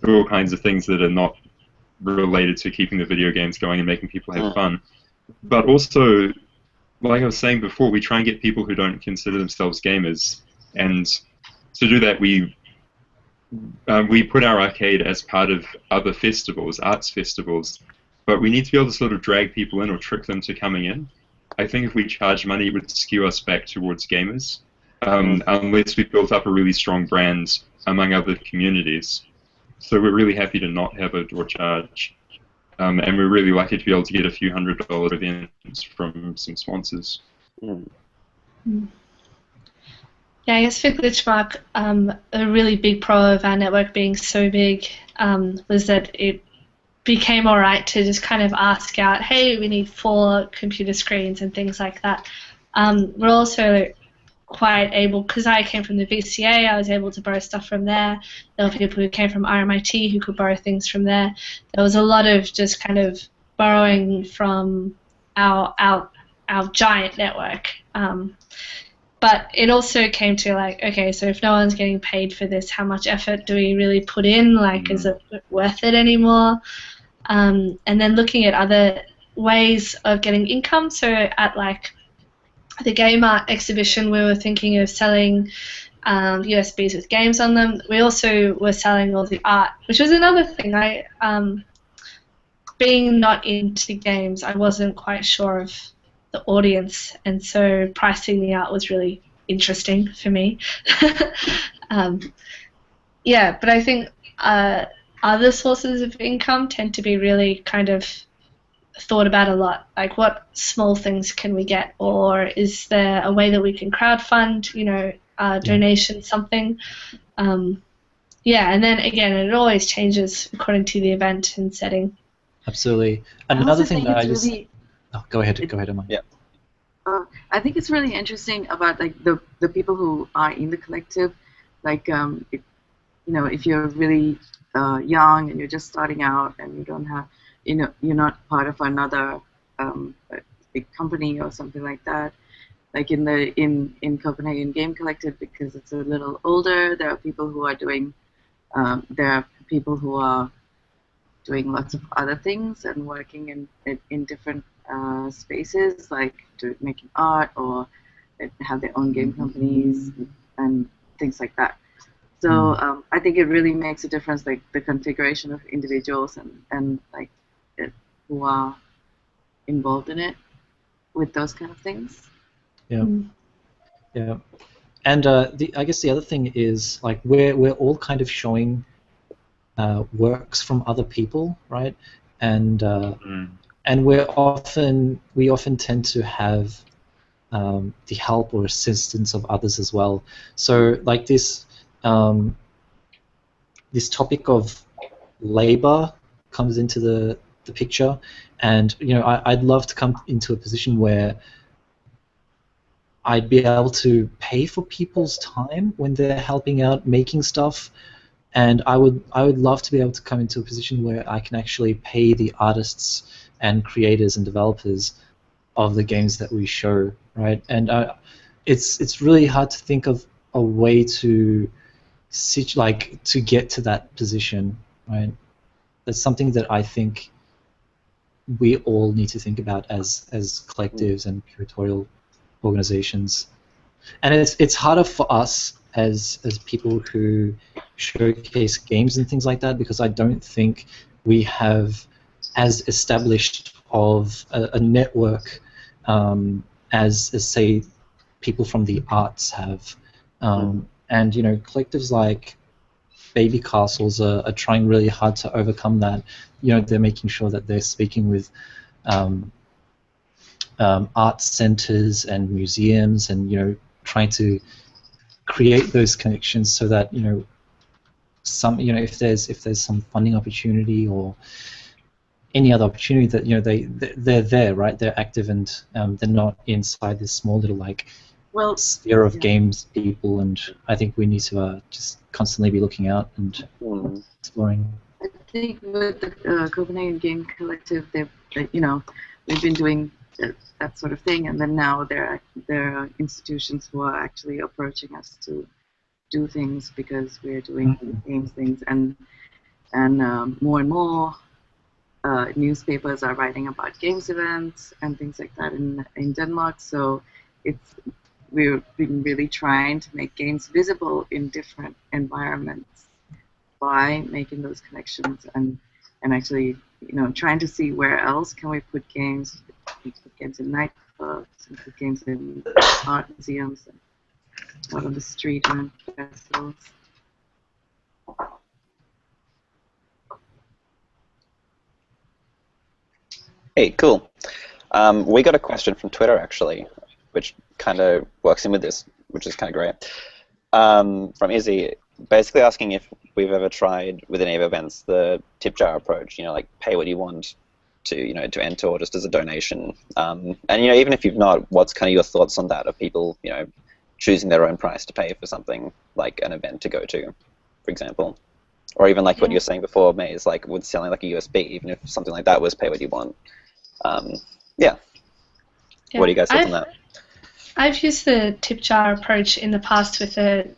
do all kinds of things that are not related to keeping the video games going and making people have fun. But also, like I was saying before, we try and get people who don't consider themselves gamers, and to do that, we put our arcade as part of other festivals, arts festivals, but we need to be able to sort of drag people in or trick them to coming in. I think if we charge money, it would skew us back towards gamers, unless we built up a really strong brand among other communities. So we're really happy to not have a door charge, and we're really lucky to be able to get a few $100 events from some sponsors. Yeah, I guess for Glitchmark, a really big pro of our network being so big was that it became alright to just kind of ask out, hey, we need 4 computer screens and things like that. We're also quite able, because I came from the VCA, I was able to borrow stuff from there. There were people who came from RMIT who could borrow things from there. There was a lot of just kind of borrowing from our giant network. But it also came to like, okay, so if no one's getting paid for this, how much effort do we really put in? Like, is it worth it anymore? And then looking at other ways of getting income. So at like the Game Art exhibition, we were thinking of selling USBs with games on them. We also were selling all the art, which was another thing. Being not into games, I wasn't quite sure of the audience, and so pricing the art was really interesting for me. Yeah, but I think other sources of income tend to be really kind of thought about a lot, like what small things can we get, or is there a way that we can crowdfund, donation, something. Yeah, and then again, it always changes according to the event and setting. Absolutely. And another thing that I just... Oh, go ahead, Emma. Yeah. I think it's really interesting about like the people who are in the collective, like if you're really young and you're just starting out and you don't have, you're not part of another big company or something like that. Like in Copenhagen Game Collective, because it's a little older, there are people who are doing lots of other things and working in different spaces, like making art or have their own game companies and things like that. So I think it really makes a difference, like the configuration of individuals and like who are involved in it with those kind of things. Yeah, yeah. And I guess the other thing is like we're all kind of showing works from other people, right? And we often tend to have the help or assistance of others as well. So like this topic of labor comes into the picture, and I'd love to come into a position where I'd be able to pay for people's time when they're helping out making stuff. And I would love to be able to come into a position where I can actually pay the artists and creators and developers of the games that we show, right? And it's really hard to think of a way to get to that position, right? That's something that I think we all need to think about as collectives and curatorial organizations. And it's harder for us as people who showcase games and things like that, because I don't think we have as established of a network as say people from the arts have. And collectives like baby castles are trying really hard to overcome that. They're making sure that they're speaking with art centers and museums, and trying to create those connections so that if there's some funding opportunity or any other opportunity, that they're there, right? They're active, and they're not inside this small little sphere of games people. And I think we need to just constantly be looking out and exploring. I think with the Copenhagen Game Collective, we've been doing that sort of thing, and then now there are institutions who are actually approaching us to do things because we're doing games things, and more and more newspapers are writing about games events and things like that in Denmark. So we've been really trying to make games visible in different environments by making those connections and actually trying to see where else can we put games. We put games in nightclubs and put games in art museums and out on the street and festivals. Hey, cool. We got a question from Twitter, actually, which kind of works in with this, which is kind of great. From Izzy, basically asking if we've ever tried with any of our events the tip jar approach, like pay what you want to enter, or just as a donation. And even if you've not, what's kind of your thoughts on that, of people choosing their own price to pay for something like an event to go to, for example? Or even like what you were saying before, May, is like with selling like a USB, even if something like that was pay what you want. Yeah. What do you guys think on that? I've used the tip jar approach in the past with a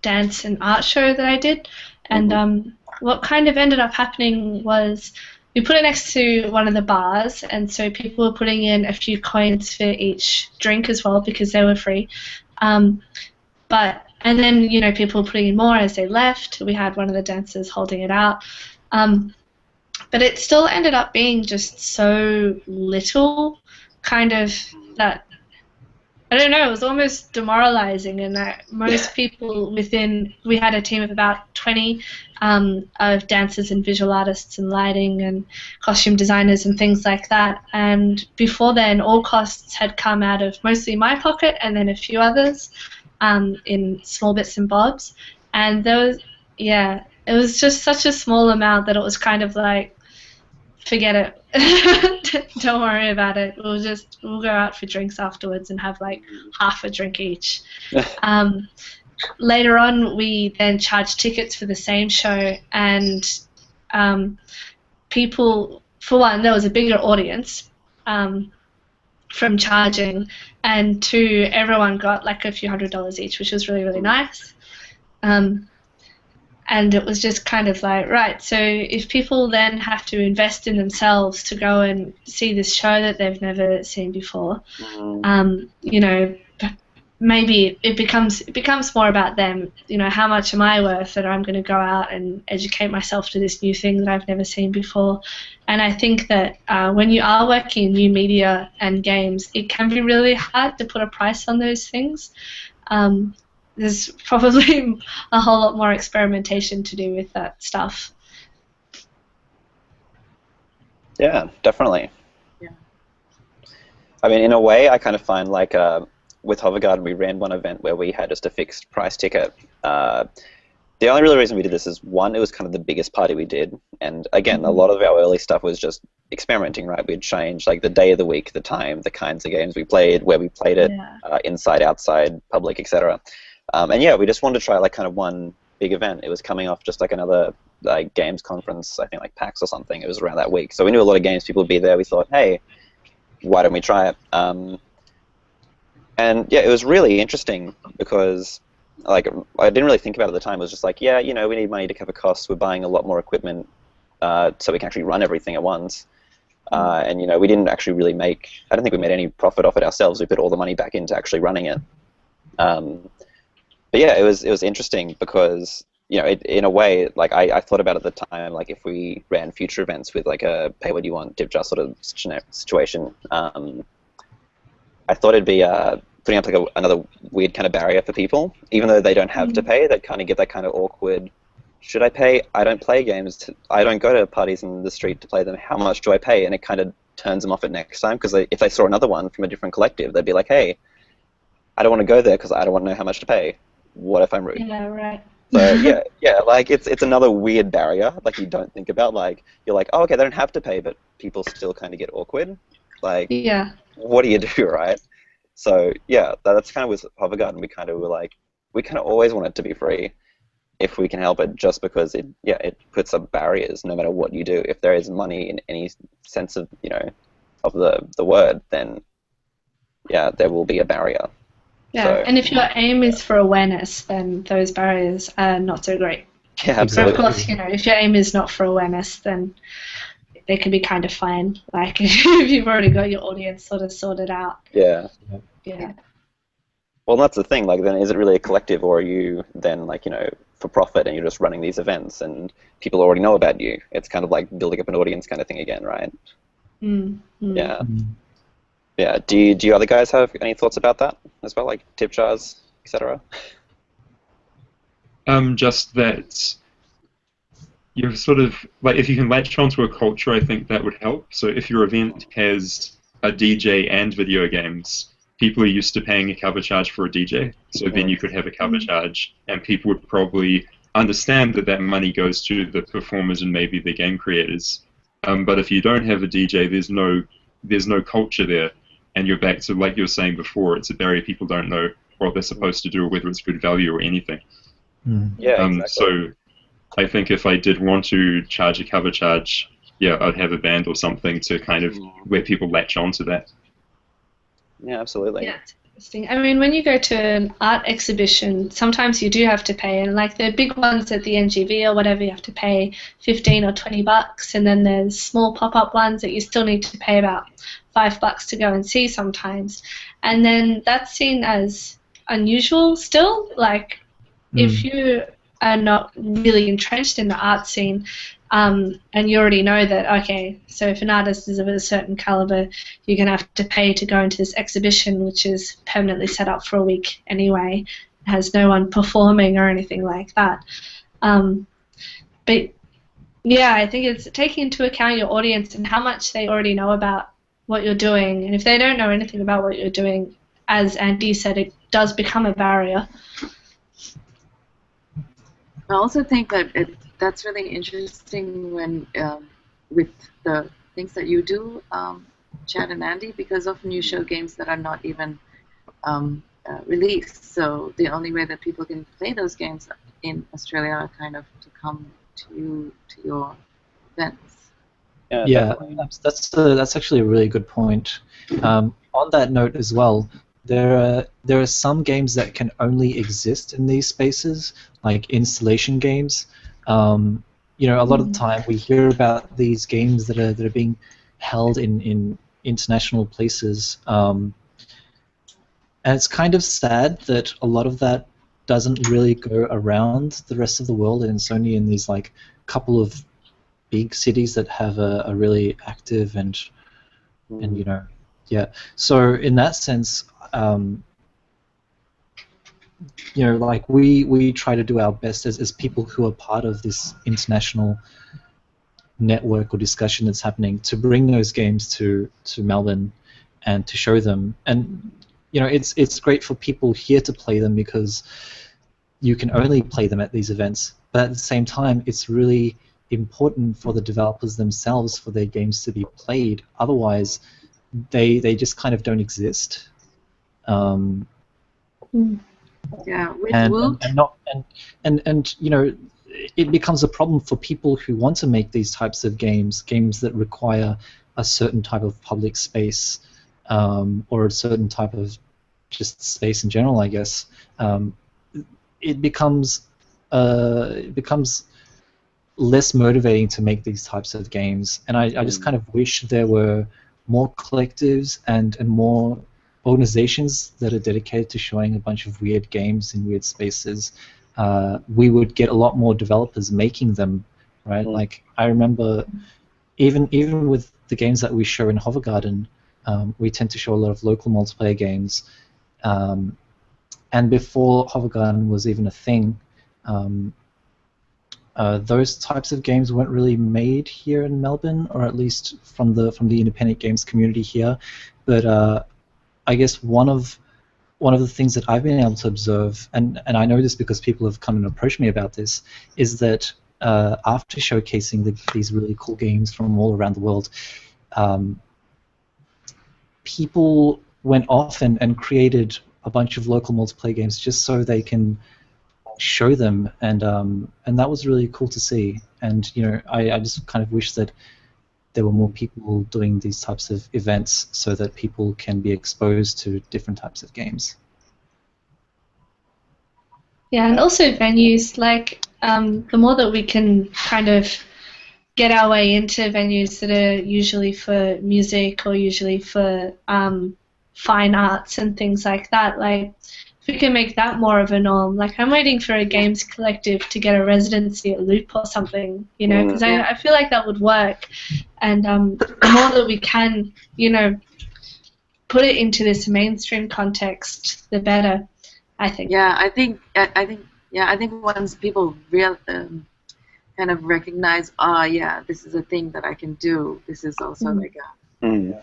dance and art show that I did, and what kind of ended up happening was we put it next to one of the bars, and so people were putting in a few coins for each drink as well because they were free. And then people were putting in more as they left. We had one of the dancers holding it out. But it still ended up being just so little, kind of, that, I don't know, it was almost demoralizing, and that most people we had a team of about 20 of dancers and visual artists and lighting and costume designers and things like that, and before then all costs had come out of mostly my pocket and then a few others in small bits and bobs, and it was just such a small amount that it was kind of like, forget it. Don't worry about it. We'll go out for drinks afterwards and have like half a drink each. Later on, we then charged tickets for the same show, and people, for one, there was a bigger audience from charging, and two, everyone got like a few $100s each, which was really, really nice. And it was just kind of like, right, so if people then have to invest in themselves to go and see this show that they've never seen before, maybe it becomes more about them. How much am I worth that I'm going to go out and educate myself to this new thing that I've never seen before? And I think that when you are working in new media and games, it can be really hard to put a price on those things. There's probably a whole lot more experimentation to do with that stuff. Yeah, definitely. Yeah. I mean, in a way, I kind of find like with Hovergarden, we ran one event where we had just a fixed price ticket. The only real reason we did this is, one, it was kind of the biggest party we did, and again, a lot of our early stuff was just experimenting, right? We'd change like the day of the week, the time, the kinds of games we played, where we played it, inside, outside, public, etc. And yeah, we just wanted to try like kind of one big event. It was coming off just like another like games conference, I think like PAX or something. It was around that week, so we knew a lot of games people would be there. We thought, hey, why don't we try it? And yeah, it was really interesting because like I didn't really think about it at the time. It was just like, yeah, we need money to cover costs. We're buying a lot more equipment so we can actually run everything at once. And we didn't actually really I don't think we made any profit off it ourselves. We put all the money back into actually running it. But yeah, it was interesting because in a way, like I thought about at the time, like if we ran future events with like a pay what you want tip jar sort of situation, I thought it'd be putting up like another weird kind of barrier for people, even though they don't have to pay. They kind of get that kind of awkward should I pay? I don't play games. I don't go to parties in the street to play them. How much do I pay? And it kind of turns them off at next time, because if they saw another one from a different collective, they'd be like, hey, I don't want to go there because I don't want to know how much to pay. What if I'm rude? Yeah, right. So yeah, like it's another weird barrier, like you don't think about. Like you're like, oh, okay, they don't have to pay, but people still kind of get awkward. Like, Yeah. what do you do, right? So yeah, that's kind of with Hovergarden. We kind of were like, we kind of always want it to be free if we can help it, just because it puts up barriers no matter what you do. If there is money in any sense of of the word, then yeah, there will be a barrier. Yeah, So, and if your aim is for awareness, then those barriers are not so great. yeah, But absolutely. of course, if your aim is not for awareness, then they can be kind of fine. Like if you've already got your audience sort of sorted out. Yeah. Yeah. Well, that's the thing. Like, then is it really a collective, or are you then like for profit, and you're just running these events and people already know about you? It's kind of like building up an audience kind of thing again, right? Mm. Yeah. Yeah. Do you other guys have any thoughts about that as well, like tip jars, etc.? Just that you're sort of like, if you can latch onto a culture, I think that would help. So if your event has a DJ and video games, people are used to paying a cover charge for a DJ, so then you could have a cover charge, and people would probably understand that that money goes to the performers and maybe the game creators. But if you don't have a DJ, there's no culture there, and you're back to, like you were saying before, it's a barrier. People don't know what they're supposed to do, or whether it's good value or anything. Yeah, exactly. So I think if I did want to charge a cover charge, yeah, I'd have a band or something to kind of where people latch onto that. Yeah, absolutely. Yeah, it's interesting. I mean, when you go to an art exhibition, sometimes you do have to pay, and like the big ones at the NGV or whatever, you have to pay $15 or $20, and then there's small pop-up ones that you still need to pay about $5 to go and see sometimes, and then that's seen as unusual still. Like, if you are not really entrenched in the art scene, and you already know that, okay, so if an artist is of a certain caliber, you're going to have to pay to go into this exhibition, which is permanently set up for a week anyway, has no one performing or anything like that. But yeah, I think it's taking into account your audience and how much they already know about what you're doing. And if they don't know anything about what you're doing, as Andy said, it does become a barrier. I also think that that's really interesting when with the things that you do, Chad and Andy, because often you show games that are not even released. So the only way that people can play those games in Australia are kind of to come to you, to your events. Yeah, that's actually a really good point. On that note as well, there are some games that can only exist in these spaces, like installation games. A lot of the time we hear about these games that are being held in international places, and it's kind of sad that a lot of that doesn't really go around the rest of the world, and it's only in these like couple of big cities that have a really active and So in that sense, like we try to do our best as people who are part of this international network or discussion that's happening to bring those games to Melbourne and to show them. And it's great for people here to play them because you can only play them at these events. But at the same time, it's really important for the developers themselves for their games to be played. Otherwise, they just kind of don't exist. Yeah, with it becomes a problem for people who want to make these types of games that require a certain type of public space, or a certain type of just space in general, I guess. It becomes less motivating to make these types of games, and I just kind of wish there were more collectives and more organizations that are dedicated to showing a bunch of weird games in weird spaces. We would get a lot more developers making them, right? Like I remember, even with the games that we show in Hovergarden, we tend to show a lot of local multiplayer games. And before Hovergarden was even a thing, those types of games weren't really made here in Melbourne, or at least from the independent games community here. But I guess one of the things that I've been able to observe, and I know this because people have come and approached me about this, is that after showcasing these really cool games from all around the world, people went off and created a bunch of local multiplayer games just so they can show them, and that was really cool to see. And I just kind of wish that there were more people doing these types of events so that people can be exposed to different types of games. Yeah, and also venues, like the more that we can kind of get our way into venues that are usually for music or usually for fine arts and things like that, like if we can make that more of a norm. Like I'm waiting for a games collective to get a residency at Loop or something, because I feel like that would work. And the more that we can, put it into this mainstream context, the better, I think. Yeah, I think once people kind of recognize, this is a thing that I can do. This is also like a,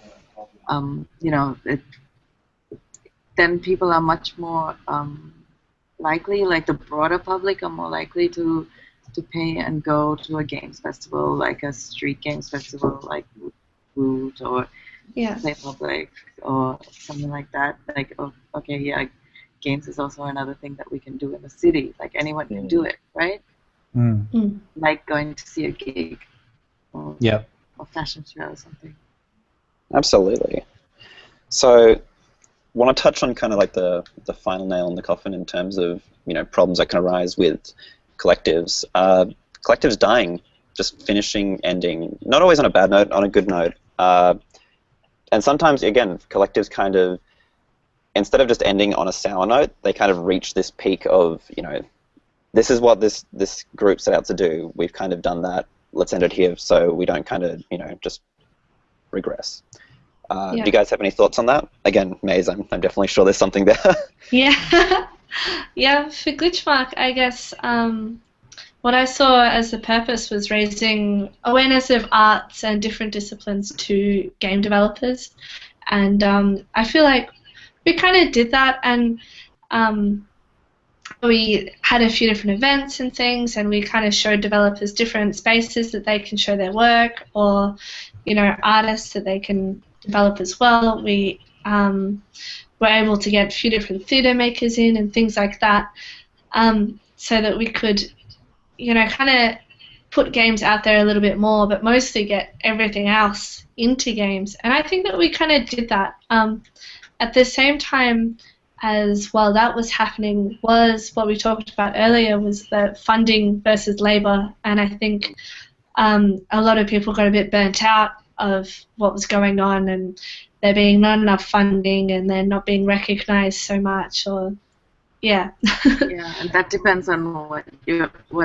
then people are much more likely, like the broader public are more likely to pay and go to a games festival, like a street games festival, like Woot or Play Public or something like that. Like, games is also another thing that we can do in the city. Like anyone can do it, right? Like going to see a gig or fashion show or something. Absolutely. So, want to touch on kind of like the final nail in the coffin in terms of problems that can arise with collectives. Collectives dying, just finishing, ending, not always on a bad note, on a good note. And sometimes, again, collectives kind of, instead of just ending on a sour note, they kind of reach this peak of, this is what this group set out to do. We've kind of done that. Let's end it here so we don't kind of, just regress. Do you guys have any thoughts on that? Again, Maze, I'm definitely sure there's something there. Yeah. Yeah, for Glitchmark, I guess what I saw as the purpose was raising awareness of arts and different disciplines to game developers. And I feel like we kind of did that, and we had a few different events and things, and we kind of showed developers different spaces that they can show their work, or artists that they can develop as well. We were able to get a few different theatre makers in and things like that, so that we could kind of put games out there a little bit more, but mostly get everything else into games. And I think that we kind of did that. At the same time as while that was happening was what we talked about earlier, was the funding versus labour. And I think a lot of people got a bit burnt out of what was going on, and there being not enough funding and they're not being recognised so much, or yeah, and that depends on what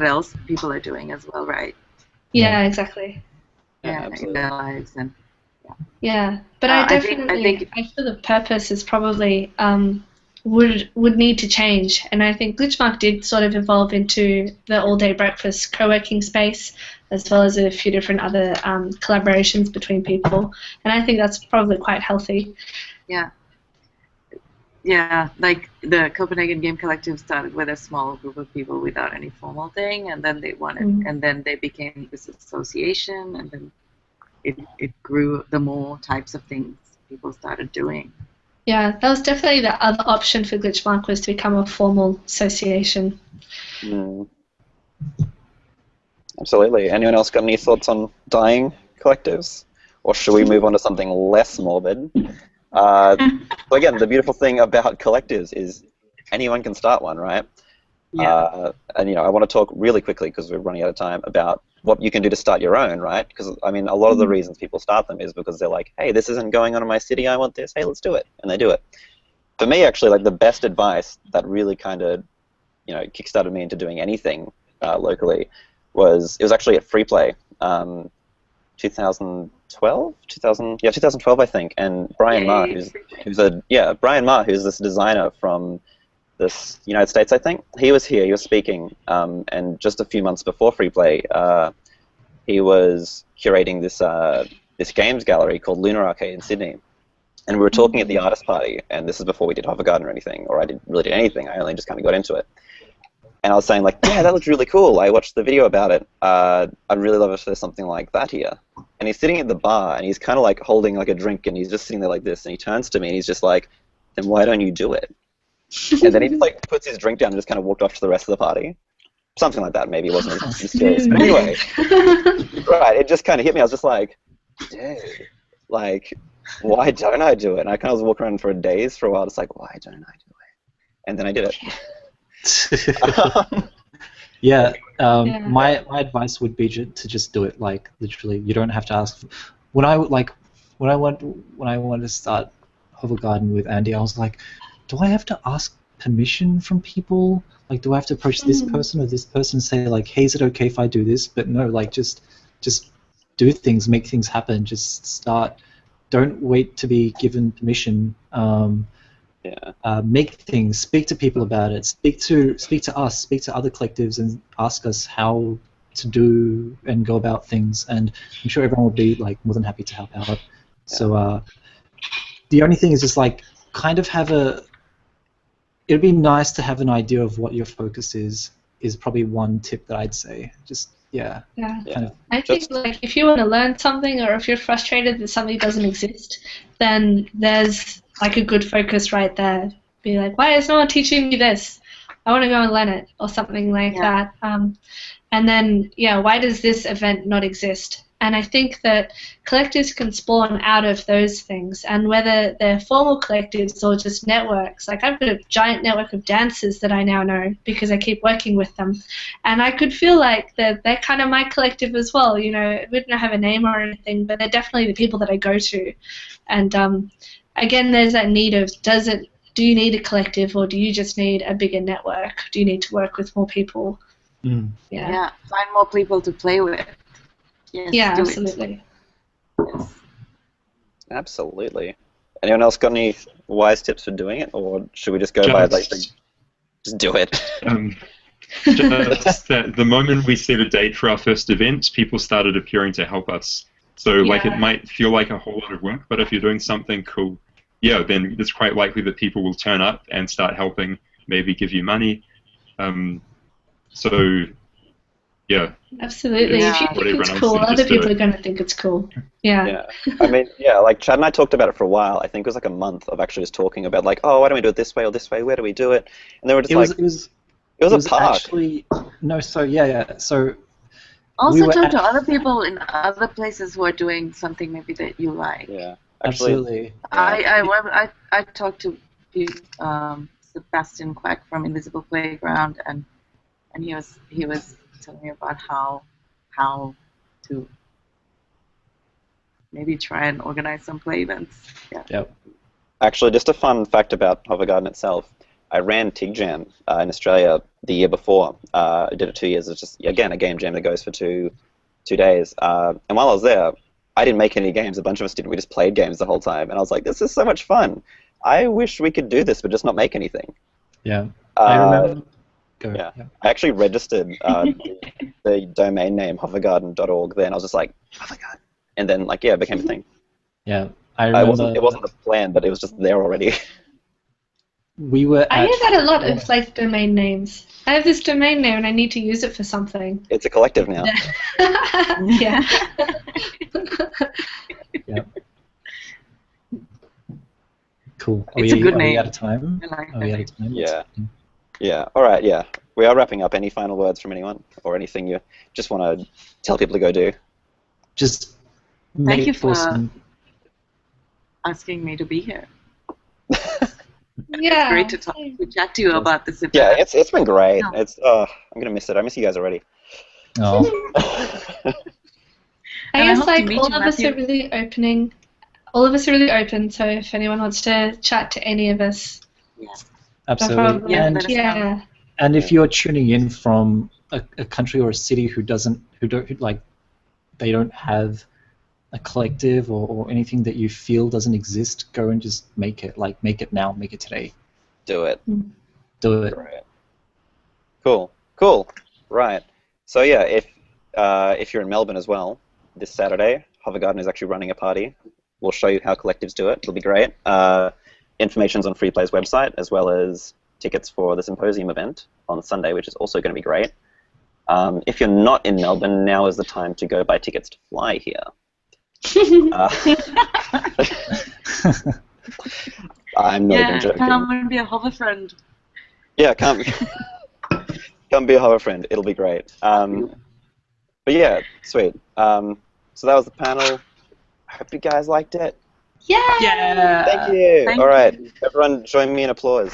else people are doing as well, right? Yeah, exactly. Yeah, in their lives and but I definitely I feel the purpose is probably would need to change, and I think Glitchmark did sort of evolve into the all-day breakfast co-working space, as well as a few different other collaborations between people, and I think that's probably quite healthy. Yeah, like the Copenhagen Game Collective started with a small group of people without any formal thing, and then they wanted, and then they became this association, and then it grew. The more types of things people started doing. Yeah, that was definitely the other option for Glitchmark, was to become a formal association. Absolutely. Anyone else got any thoughts on dying collectives? Or should we move on to something less morbid? So again, the beautiful thing about collectives is anyone can start one, right? And I want to talk really quickly, because we're running out of time, about what you can do to start your own, right? Because I mean, a lot of the reasons people start them is because they're like, hey, this isn't going on in my city, I want this, hey, let's do it, and they do it. For me, actually, like the best advice that really kind of, kickstarted me into doing anything locally was actually at Freeplay, 2012, I think, and Brian Ma, who's this designer from this United States, I think. He was here, he was speaking, and just a few months before Free Play, he was curating this games gallery called Lunar Arcade in Sydney. And we were talking at the artist party, and this is before we did Hover Garden or anything, or I didn't really do anything, I only just kind of got into it. And I was saying, like, yeah, that looks really cool. I watched the video about it. I'd really love if there's something like that here. And he's sitting at the bar, and he's kind of like holding like a drink, and he's just sitting there like this, and he turns to me, and he's just like, then why don't you do it? And then he just like puts his drink down and just kind of walked off to the rest of the party. Something like that, maybe. It wasn't as mysterious. But anyway, right, it just kind of hit me. I was just like, dude, like, why don't I do it? And I kind of was walking around for days for a while, just like, why don't I do it? And then I did it. Yeah, my advice would be to just do it. Like, literally, you don't have to ask. When I wanted to start Hover Garden with Andy, I was like, do I have to ask permission from people? Like, do I have to approach this person or this person and say, like, hey, is it okay if I do this? But no, like, just do things, make things happen. Just start. Don't wait to be given permission. Make things. Speak to people about it. Speak to us. Speak to other collectives and ask us how to do and go about things. And I'm sure everyone will be like more than happy to help out. Yeah. So the only thing is just like kind of have a. It'd be nice to have an idea of what your focus is. Is probably one tip that I'd say. Just yeah. Kind of. I think like if you want to learn something or if you're frustrated that something doesn't exist, then there's like a good focus right there. Be like, why is no one teaching me this? I want to go and learn it, or something like that. And then, why does this event not exist? And I think that collectives can spawn out of those things, and whether they're formal collectives or just networks. Like I've got a giant network of dancers that I now know because I keep working with them, and I could feel like they're kind of my collective as well. We don't have a name or anything, but they're definitely the people that I go to. And again, there's that need of do you need a collective or do you just need a bigger network? Do you need to work with more people? Yeah, find more people to play with. Yes, yeah, absolutely. Yes. Absolutely. Anyone else got any wise tips for doing it, or should we just go by like just do it? Just that the moment we set a date for our first event, people started appearing to help us. So like it might feel like a whole lot of work, but if you're doing something cool, then it's quite likely that people will turn up and start helping, maybe give you money. Absolutely. If you think it's cool, other people are going to think it's cool. Yeah. I mean, like Chad and I talked about it for a while. I think it was like a month of actually just talking about like, oh, why don't we do it this way or this way? Where do we do it? And they were just it was a park. Actually, no, so so. Also talk to other people in other places who are doing something maybe that you like. Yeah, absolutely. I talked to Sebastian Quack from Invisible Playground, and he was telling me about how to maybe try and organize some play events. Yeah. Yep. Actually, just a fun fact about Hover Garden itself. I ran TIG Jam in Australia the year before. I did it 2 years. It's just, again, a game jam that goes for two days. And while I was there, I didn't make any games. A bunch of us didn't. We just played games the whole time. And I was like, this is so much fun. I wish we could do this, but just not make anything. Yeah. I remember. Yeah. I actually registered the domain name hovergarden.org there, and I was just like, Hovergarden. And then, it became a thing. Yeah. I remember. It wasn't the plan, but it was just there already. I hear that a lot of domain names. I have this domain name and I need to use it for something. It's a collective now. Yeah. Yep. Cool. It's a good name. Are we out of time? Are we out of time? Yeah. Yeah. All right. Yeah. We are wrapping up. Any final words from anyone, or anything you just want to tell people to go do? Just thank you for asking me to be here. Yeah. It's great to chat to you about this event. Yeah, it's been great. No. I'm gonna miss it. I miss you guys already. Oh. I guess all of us are really opening. All of us are really open. So if anyone wants to chat to any of us, absolutely. And if you're tuning in from a country or a city they don't have a collective or anything that you feel doesn't exist, go and just make it. Make it now. Make it today. Do it. Do it. Great. Cool. Right. So yeah, if you're in Melbourne as well, this Saturday, Hover Garden is actually running a party. We'll show you how collectives do it. It'll be great. Information's on Free Play's website, as well as tickets for the symposium event on Sunday, which is also going to be great. If you're not in Melbourne, now is the time to go buy tickets to fly here. I'm not even joking. Come and be a hover friend. Yeah, come be a hover friend. It'll be great. But yeah, sweet. So that was the panel. I hope you guys liked it. Yeah. Yeah. Thank you. Thank All right, you. everyone, join me in applause.